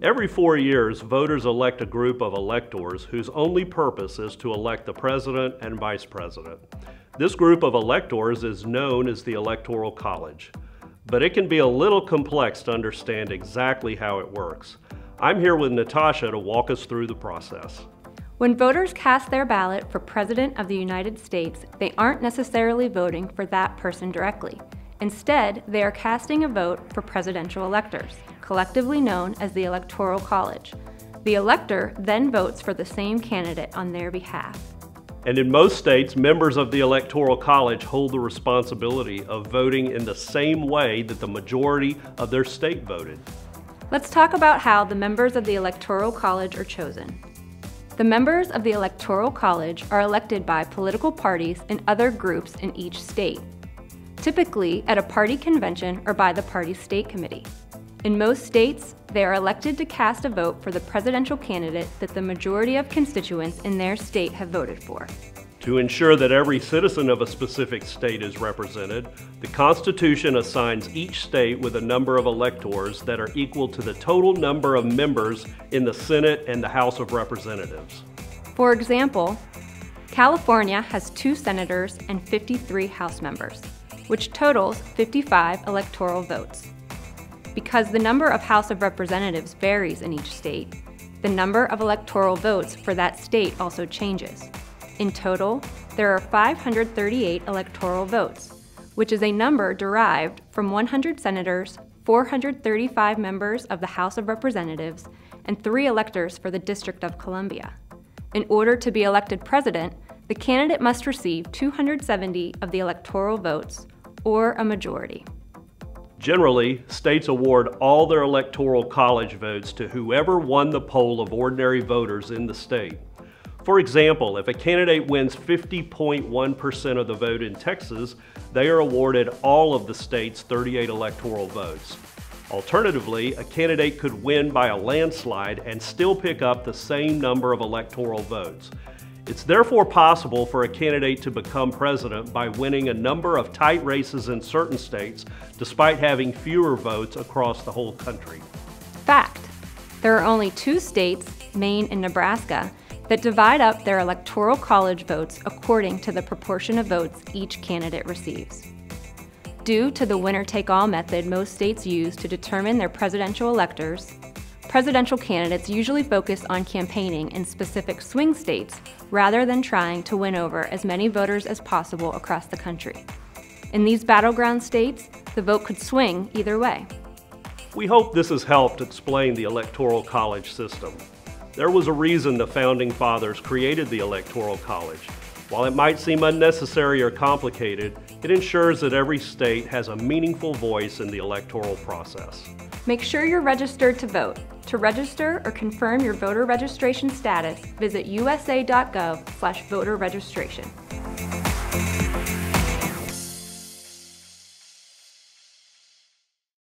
Every 4 years, voters elect a group of electors whose only purpose is to elect the president and vice president. This group of electors is known as the Electoral College, but it can be a little complex to understand exactly how it works. I'm here with Natosha to walk us through the process. When voters cast their ballot for President of the United States, they aren't necessarily voting for that person directly. Instead, they are casting a vote for presidential electors, collectively known as the Electoral College. The elector then votes for the same candidate on their behalf. And in most states, members of the Electoral College hold the responsibility of voting in the same way that the majority of their state voted. Let's talk about how the members of the Electoral College are chosen. The members of the Electoral College are elected by political parties and other groups in each state, typically at a party convention or by the party's state committee. In most states, they are elected to cast a vote for the presidential candidate that the majority of constituents in their state have voted for. To ensure that every citizen of a specific state is represented, the Constitution assigns each state with a number of electors that are equal to the total number of members in the Senate and the House of Representatives. For example, California has 2 senators and 53 House members, which totals 55 electoral votes. Because the number of House of Representatives varies in each state, the number of electoral votes for that state also changes. In total, there are 538 electoral votes, which is a number derived from 100 senators, 435 members of the House of Representatives, and 3 electors for the District of Columbia. In order to be elected president, the candidate must receive 270 of the electoral votes, or a majority. Generally, states award all their Electoral College votes to whoever won the poll of ordinary voters in the state. For example, if a candidate wins 50.1% of the vote in Texas, they are awarded all of the state's 38 electoral votes. Alternatively, a candidate could win by a landslide and still pick up the same number of electoral votes. It's therefore possible for a candidate to become president by winning a number of tight races in certain states, despite having fewer votes across the whole country. Fact: there are only 2 states, Maine and Nebraska, that divide up their Electoral College votes according to the proportion of votes each candidate receives. Due to the winner-take-all method most states use to determine their presidential electors, presidential candidates usually focus on campaigning in specific swing states rather than trying to win over as many voters as possible across the country. In these battleground states, the vote could swing either way. We hope this has helped explain the Electoral College system. There was a reason the Founding Fathers created the Electoral College. While it might seem unnecessary or complicated, it ensures that every state has a meaningful voice in the electoral process. Make sure you're registered to vote. To register or confirm your voter registration status, visit usa.gov/voter registration.